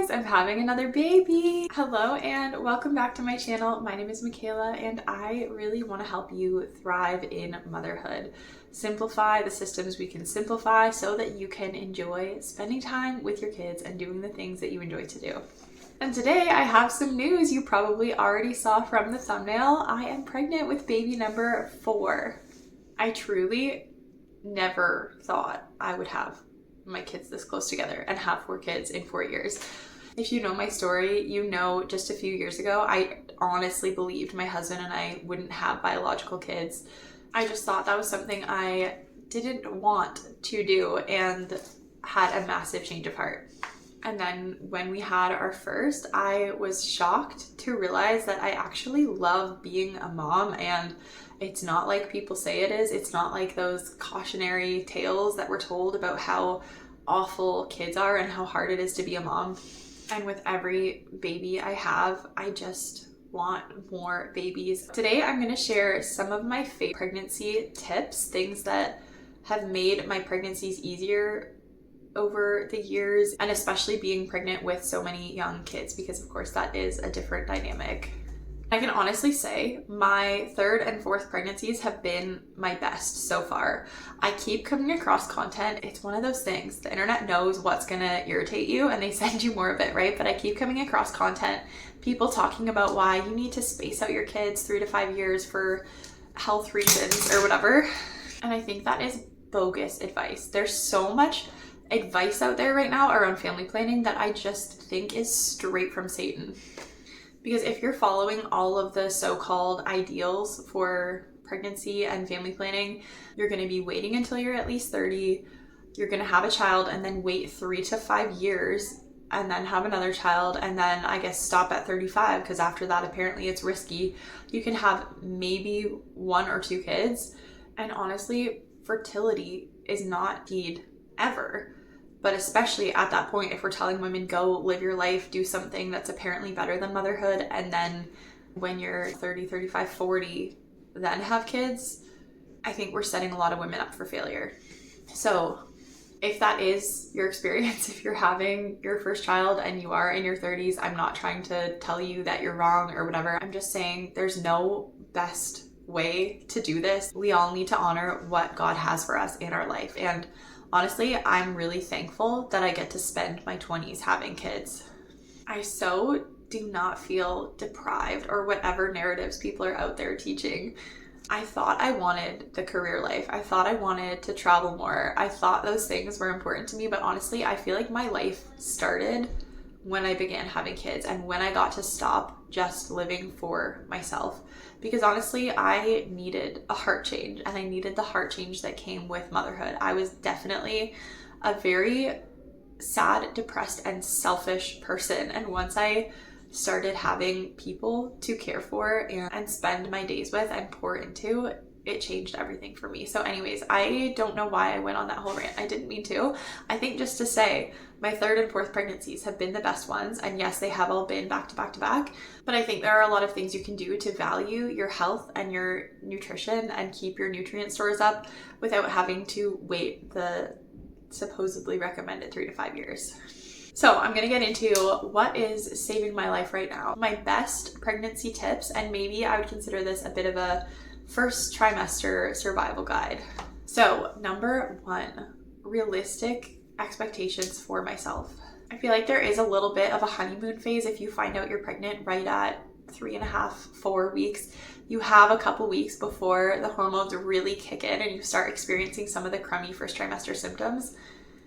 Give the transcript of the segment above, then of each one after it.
guys, I'm having another baby. Hello and welcome back to my channel. My name is Michaela and I really want to help you thrive in motherhood. Simplify the systems we can simplify so that you can enjoy spending time with your kids and doing the things that you enjoy to do. And today I have some news you probably already saw from the thumbnail. I am pregnant with baby number 4. I truly never thought I would have my kids this close together and have 4 kids in 4 years. If you know my story, you know just a few years ago, I honestly believed my husband and I wouldn't have biological kids. I just thought that was something I didn't want to do and had a massive change of heart. And then when we had our first, I was shocked to realize that I actually love being a mom, and it's not like people say it is. It's not like those cautionary tales that we're told about how awful kids are and how hard it is to be a mom. And with every baby I have, I just want more babies. Today, I'm going to share some of my favorite pregnancy tips, things that have made my pregnancies easier over the years, and especially being pregnant with so many young kids, because of course that is a different dynamic. I can honestly say my 3rd and 4th pregnancies have been my best so far. I keep coming across content. It's one of those things. The internet knows what's gonna irritate you and they send you more of it, right? But I keep coming across content, people talking about why you need to space out your kids 3 to 5 years for health reasons or whatever. And I think that is bogus advice. There's so much advice out there right now around family planning that I just think is straight from Satan. Because if you're following all of the so-called ideals for pregnancy and family planning, you're going to be waiting until you're at least 30, you're going to have a child and then wait 3 to 5 years and then have another child and then I guess stop at 35, because after that apparently it's risky. You can have maybe 1 or 2 kids, and honestly, fertility is not key ever. But especially at that point, if we're telling women, go live your life, do something that's apparently better than motherhood, and then when you're 30, 35, 40, then have kids, I think we're setting a lot of women up for failure. So if that is your experience, if you're having your first child and you are in your 30s, I'm not trying to tell you that you're wrong or whatever. I'm just saying there's no best way to do this. We all need to honor what God has for us in our life. And honestly, I'm really thankful that I get to spend my 20s having kids. I so do not feel deprived or whatever narratives people are out there teaching. I thought I wanted the career life. I thought I wanted to travel more. I thought those things were important to me, but honestly, I feel like my life started when I began having kids and when I got to stop just living for myself. Because honestly, I needed a heart change, and I needed the heart change that came with motherhood. I was definitely a very sad, depressed, and selfish person. And once I started having people to care for and spend my days with and pour into, it changed everything for me. So anyways, I don't know why I went on that whole rant. I didn't mean to. I think just to say my 3rd and 4th pregnancies have been the best ones. And yes, they have all been back to back to back. But I think there are a lot of things you can do to value your health and your nutrition and keep your nutrient stores up without having to wait the supposedly recommended 3 to 5 years. So I'm going to get into what is saving my life right now. My best pregnancy tips, and maybe I would consider this a bit of a first trimester survival guide. So number 1, realistic expectations for myself. I feel like there is a little bit of a honeymoon phase if you find out you're pregnant right at 3.5, 4 weeks. You have a couple weeks before the hormones really kick in and you start experiencing some of the crummy first trimester symptoms.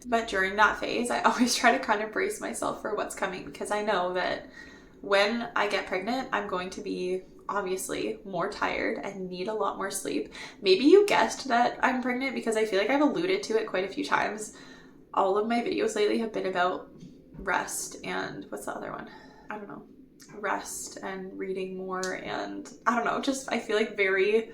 But during that phase, I always try to kind of brace myself for what's coming, because I know that when I get pregnant, I'm going to be obviously more tired and need a lot more sleep. Maybe you guessed that I'm pregnant because I feel like I've alluded to it quite a few times. All of my videos lately have been about rest and what's the other one? I don't know. Rest and reading more, and I don't know, just I feel like very,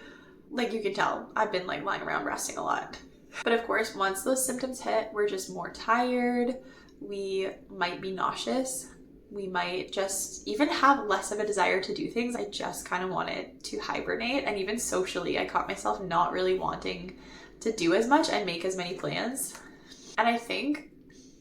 like you can tell, I've been like lying around resting a lot. But of course, once those symptoms hit, we're just more tired. We might be nauseous. We might just even have less of a desire to do things. I just kind of wanted to hibernate. And even socially, I caught myself not really wanting to do as much and make as many plans. And I think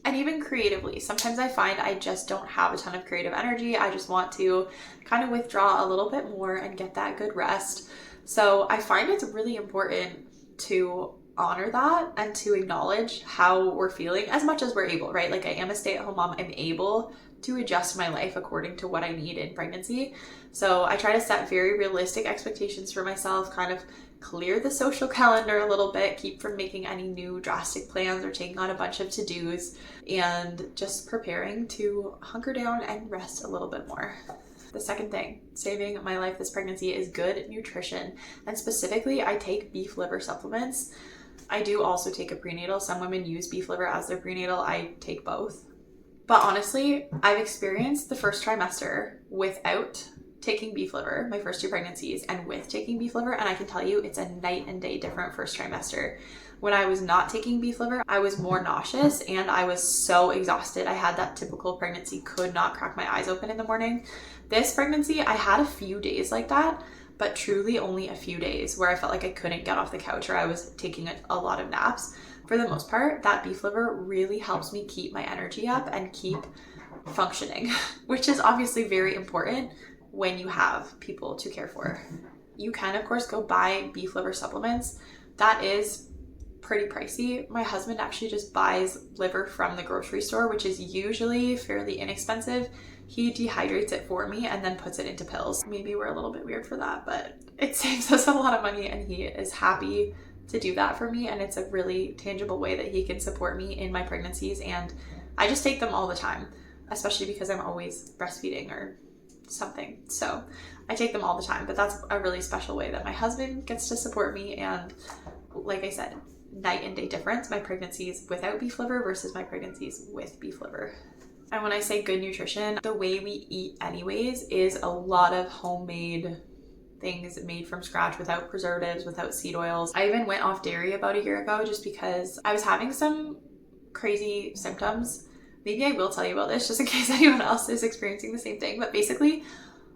And even creatively, sometimes I find I just don't have a ton of creative energy. I just want to kind of withdraw a little bit more and get that good rest. So I find it's really important to honor that and to acknowledge how we're feeling as much as we're able, right? Like I am a stay-at-home mom. I'm able to adjust my life according to what I need in pregnancy. So I try to set very realistic expectations for myself, kind of clear the social calendar a little bit, keep from making any new drastic plans or taking on a bunch of to-dos, and just preparing to hunker down and rest a little bit more. The second thing saving my life this pregnancy is good nutrition. And specifically, I take beef liver supplements. I do also take a prenatal. Some women use beef liver as their prenatal. I take both. But honestly, I've experienced the first trimester without taking beef liver, my first 2 pregnancies, and with taking beef liver, and I can tell you it's a night and day different first trimester. When I was not taking beef liver, I was more nauseous and I was so exhausted. I had that typical pregnancy, could not crack my eyes open in the morning. This pregnancy, I had a few days like that, but truly only a few days where I felt like I couldn't get off the couch or I was taking a lot of naps. For the most part, that beef liver really helps me keep my energy up and keep functioning, which is obviously very important when you have people to care for. You can, of course, go buy beef liver supplements. That is pretty pricey. My husband actually just buys liver from the grocery store, which is usually fairly inexpensive. He dehydrates it for me and then puts it into pills. Maybe we're a little bit weird for that, but it saves us a lot of money and he is happy to do that for me. And it's a really tangible way that he can support me in my pregnancies. And I just take them all the time, especially because I'm always breastfeeding or something. So I take them all the time, but that's a really special way that my husband gets to support me. And like I said, night and day difference, my pregnancies without beef liver versus my pregnancies with beef liver. And when I say good nutrition, the way we eat anyways is a lot of homemade things made from scratch without preservatives, without seed oils. I even went off dairy about a year ago just because I was having some crazy symptoms. Maybe I will tell you about this just in case anyone else is experiencing the same thing. But basically,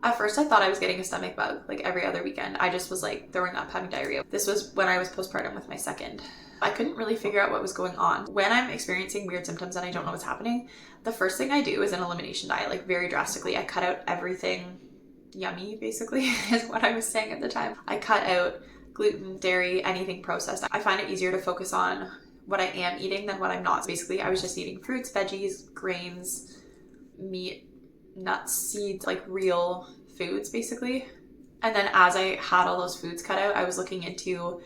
at first I thought I was getting a stomach bug like every other weekend. I just was like throwing up, having diarrhea. This was when I was postpartum with my second. I couldn't really figure out what was going on. When I'm experiencing weird symptoms and I don't know what's happening, the first thing I do is an elimination diet, like very drastically. I cut out everything yummy, basically, is what I was saying at the time. I cut out gluten, dairy, anything processed. I find it easier to focus on what I am eating than what I'm not. So basically, I was just eating fruits, veggies, grains, meat, nuts, seeds, like real foods, basically. And then as I had all those foods cut out, I was looking into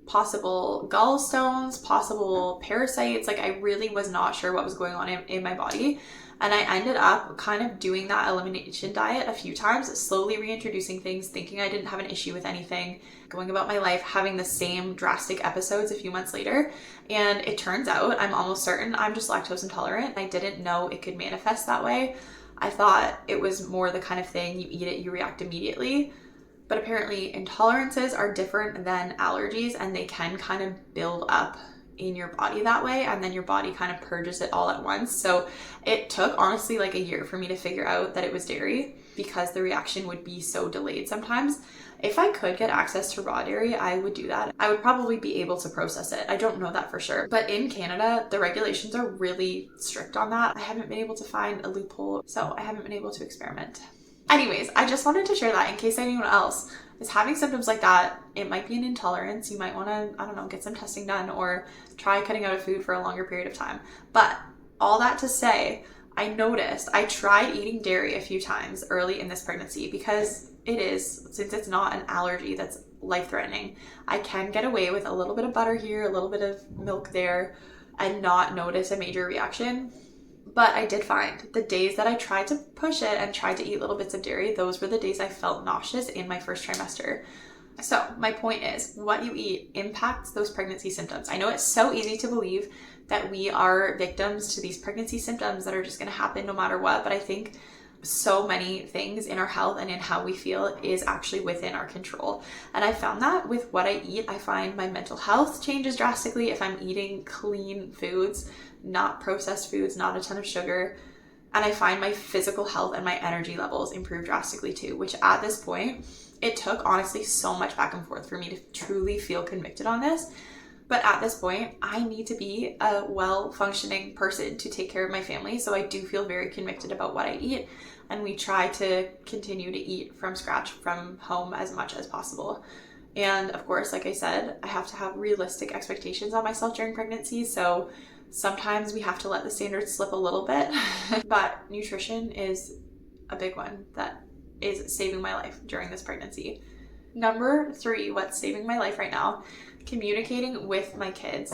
possible gallstones, possible parasites. Like I really was not sure what was going on in my body. And I ended up kind of doing that elimination diet a few times, slowly reintroducing things, thinking I didn't have an issue with anything, going about my life, having the same drastic episodes a few months later. And it turns out, I'm almost certain, I'm just lactose intolerant. I didn't know it could manifest that way. I thought it was more the kind of thing, you eat it, you react immediately. But apparently intolerances are different than allergies, and they can kind of build up in your body that way, and then your body kind of purges it all at once. So it took honestly like a year for me to figure out that it was dairy, because the reaction would be so delayed sometimes. If I could get access to raw dairy, I would do that. I would probably be able to process it. I don't know that for sure. But in Canada, the regulations are really strict on that. I haven't been able to find a loophole, so I haven't been able to experiment. Anyways, I just wanted to share that in case anyone else is having symptoms like that. It might be an intolerance. You might want to, I don't know, get some testing done or try cutting out of food for a longer period of time. But all that to say, I noticed I tried eating dairy a few times early in this pregnancy because it is, since it's not an allergy that's life-threatening, I can get away with a little bit of butter here, a little bit of milk there, and not notice a major reaction. But I did find the days that I tried to push it and tried to eat little bits of dairy, those were the days I felt nauseous in my first trimester. So my point is, what you eat impacts those pregnancy symptoms. I know it's so easy to believe that we are victims to these pregnancy symptoms that are just going to happen no matter what, but I think so many things in our health and in how we feel is actually within our control. And I found that with what I eat, I find my mental health changes drastically if I'm eating clean foods, not processed foods, not a ton of sugar. And I find my physical health and my energy levels improve drastically too, which at this point, it took honestly so much back and forth for me to truly feel convicted on this. But at this point, I need to be a well-functioning person to take care of my family. So I do feel very convicted about what I eat. And we try to continue to eat from scratch from home as much as possible. And of course, like I said, I have to have realistic expectations on myself during pregnancy. So sometimes we have to let the standards slip a little bit. But nutrition is a big one that is saving my life during this pregnancy. Number 3, what's saving my life right now? Communicating with my kids.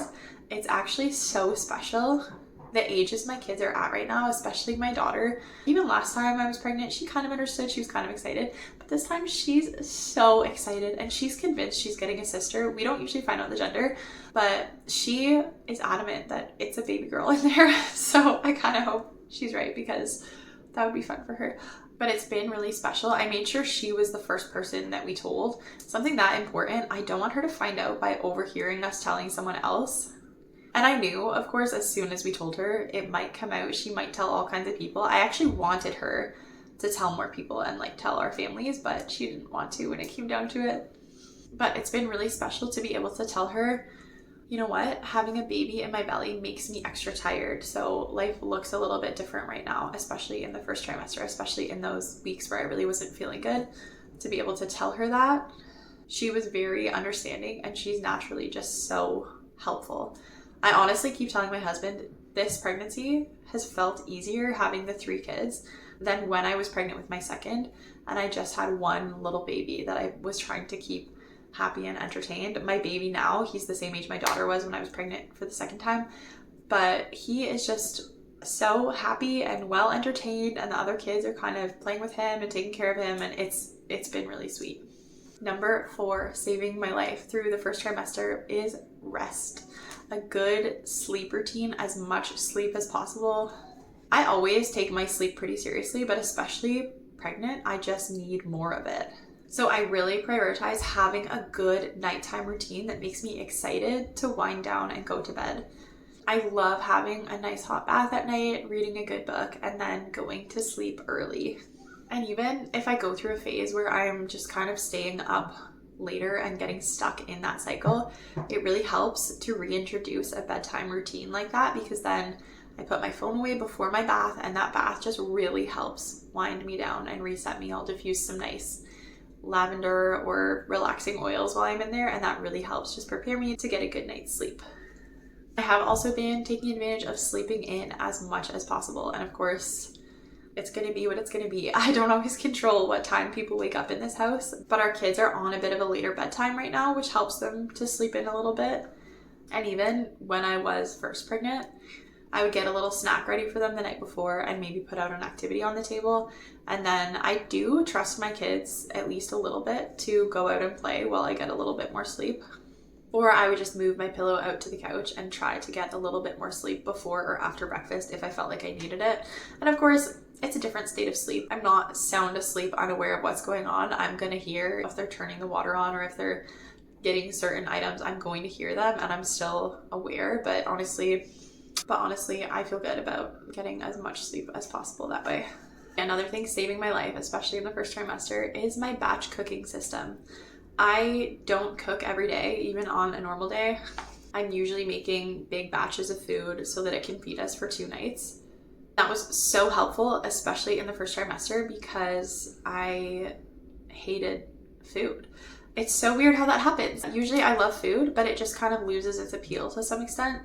It's actually so special. The ages my kids are at right now, especially my daughter. Even last time I was pregnant, she kind of understood. She was kind of excited. But this time she's so excited and she's convinced she's getting a sister. We don't usually find out the gender, but she is adamant that it's a baby girl in there. So I kind of hope she's right because that would be fun for her. But it's been really special. I made sure she was the first person that we told. Something that important, I don't want her to find out by overhearing us telling someone else. And I knew, of course, as soon as we told her, it might come out. She might tell all kinds of people. I actually wanted her to tell more people and like tell our families, but she didn't want to when it came down to it. But it's been really special to be able to tell her, you know what, having a baby in my belly makes me extra tired. So life looks a little bit different right now, especially in the first trimester, especially in those weeks where I really wasn't feeling good. To be able to tell her that, she was very understanding and she's naturally just so helpful. I honestly keep telling my husband this pregnancy has felt easier having the 3 kids than when I was pregnant with my second and I just had one little baby that I was trying to keep happy and entertained. My baby now, he's the same age my daughter was when I was pregnant for the second time, but he is just so happy and well entertained and the other kids are kind of playing with him and taking care of him and it's been really sweet. Number 4, saving my life through the first trimester is rest. A good sleep routine, as much sleep as possible. I always take my sleep pretty seriously, but especially pregnant, I just need more of it. So I really prioritize having a good nighttime routine that makes me excited to wind down and go to bed. I love having a nice hot bath at night, reading a good book, and then going to sleep early. And even if I go through a phase where I'm just kind of staying up later and getting stuck in that cycle, it really helps to reintroduce a bedtime routine like that, because then I put my phone away before my bath and that bath just really helps wind me down and reset me. I'll diffuse some nice lavender or relaxing oils while I'm in there, and that really helps just prepare me to get a good night's sleep. I have also been taking advantage of sleeping in as much as possible, and of course it's going to be what it's going to be. I don't always control what time people wake up in this house, but our kids are on a bit of a later bedtime right now, which helps them to sleep in a little bit. And even when I was first pregnant, I would get a little snack ready for them the night before and maybe put out an activity on the table. And then I do trust my kids at least a little bit to go out and play while I get a little bit more sleep. Or I would just move my pillow out to the couch and try to get a little bit more sleep before or after breakfast if I felt like I needed it. And of course, it's a different state of sleep. I'm not sound asleep, unaware of what's going on. I'm gonna hear if they're turning the water on or if they're getting certain items. I'm going to hear them and I'm still aware, but honestly, I feel good about getting as much sleep as possible that way. Another thing saving my life, especially in the first trimester, is my batch cooking system. I don't cook every day, even on a normal day. I'm usually making big batches of food so that it can feed us for 2 nights. That was so helpful, especially in the first trimester, because I hated food. It's so weird how that happens. Usually I love food, but it just kind of loses its appeal to some extent.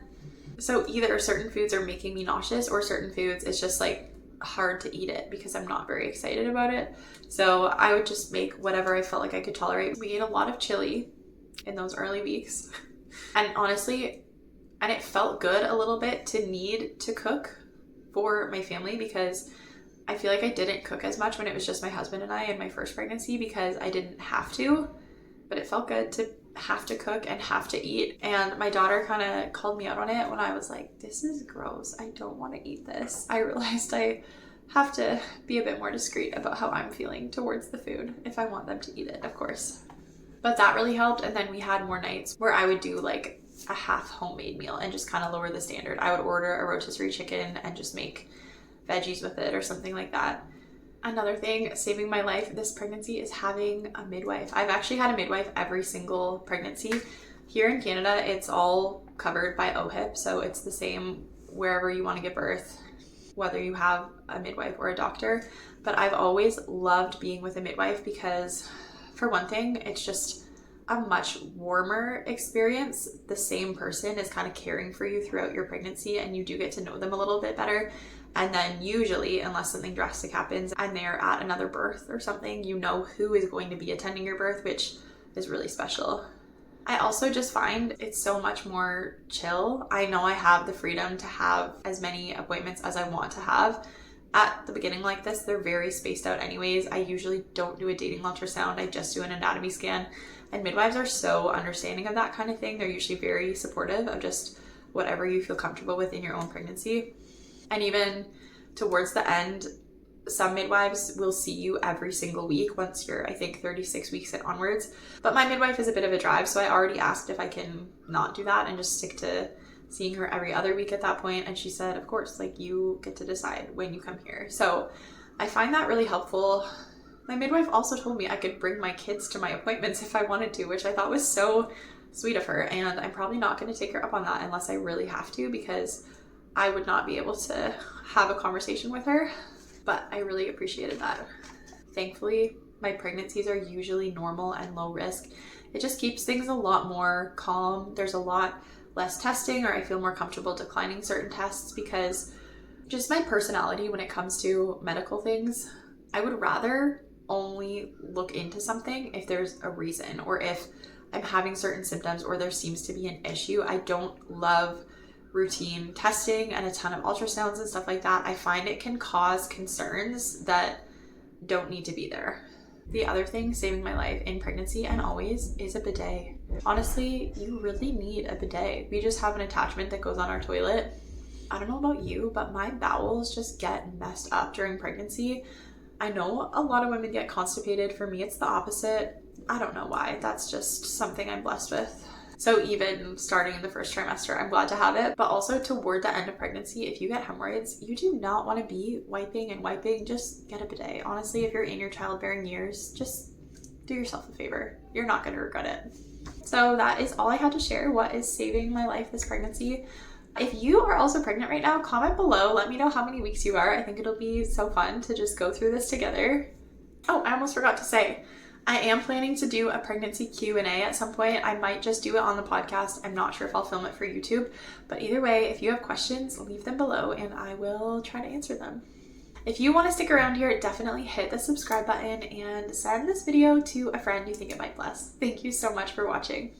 So either certain foods are making me nauseous or certain foods, it's just like hard to eat it because I'm not very excited about it. So I would just make whatever I felt like I could tolerate. We ate a lot of chili in those early weeks. And honestly, and it felt good a little bit to need to cook for my family, because I feel like I didn't cook as much when it was just my husband and I in my first pregnancy because I didn't have to, but it felt good to have to cook and have to eat. And my daughter kind of called me out on it when I was like, this is gross, I don't want to eat this. I realized I have to be a bit more discreet about how I'm feeling towards the food if I want them to eat it, of course. But that really helped. And then we had more nights where I would do like a half homemade meal and just kind of lower the standard. I would order a rotisserie chicken and just make veggies with it or something like that. Another thing saving my life this pregnancy is having a midwife. I've actually had a midwife every single pregnancy. Here in Canada, it's all covered by OHIP, so it's the same wherever you want to give birth, whether you have a midwife or a doctor. But I've always loved being with a midwife because, for one thing, it's just a much warmer experience. The same person is kind of caring for you throughout your pregnancy, and you do get to know them a little bit better. And then usually, unless something drastic happens and they're at another birth or something, you know who is going to be attending your birth, which is really special. I also just find it's so much more chill. I know I have the freedom to have as many appointments as I want to have. At the beginning like this, they're very spaced out anyways. I usually don't do a dating ultrasound. I just do an anatomy scan. And midwives are so understanding of that kind of thing. They're usually very supportive of just whatever you feel comfortable with in your own pregnancy. And even towards the end, some midwives will see you every single week once you're, I think, 36 weeks and onwards. But my midwife is a bit of a drive, so I already asked if I can not do that and just stick to seeing her every other week at that point. And she said, of course, like, you get to decide when you come here. So I find that really helpful. My midwife also told me I could bring my kids to my appointments if I wanted to, which I thought was so sweet of her. And I'm probably not going to take her up on that unless I really have to, because I would not be able to have a conversation with her. But I really appreciated that. Thankfully, my pregnancies are usually normal and low risk. It just keeps things a lot more calm. There's a lot less testing, or I feel more comfortable declining certain tests, because just my personality when it comes to medical things, I would rather only look into something if there's a reason, or if I'm having certain symptoms or there seems to be an issue. I don't love routine testing and a ton of ultrasounds and stuff like that. I find it can cause concerns that don't need to be there. The other thing saving my life in pregnancy and always is a bidet. Honestly, you really need a bidet. We just have an attachment that goes on our toilet. I don't know about you, but my bowels just get messed up during pregnancy. I know a lot of women get constipated. For me, it's the opposite. I don't know why. That's just something I'm blessed with. So even starting in the first trimester, I'm glad to have it. But also toward the end of pregnancy, if you get hemorrhoids, you do not want to be wiping and wiping. Just get a bidet. Honestly, if you're in your childbearing years, just do yourself a favor. You're not going to regret it. So that is all I had to share. What is saving my life this pregnancy? If you are also pregnant right now, comment below. Let me know how many weeks you are. I think it'll be so fun to just go through this together. Oh, I almost forgot to say, I am planning to do a pregnancy Q&A at some point. I might just do it on the podcast. I'm not sure if I'll film it for YouTube, but either way, if you have questions, leave them below and I will try to answer them. If you want to stick around here, definitely hit the subscribe button and send this video to a friend you think it might bless. Thank you so much for watching.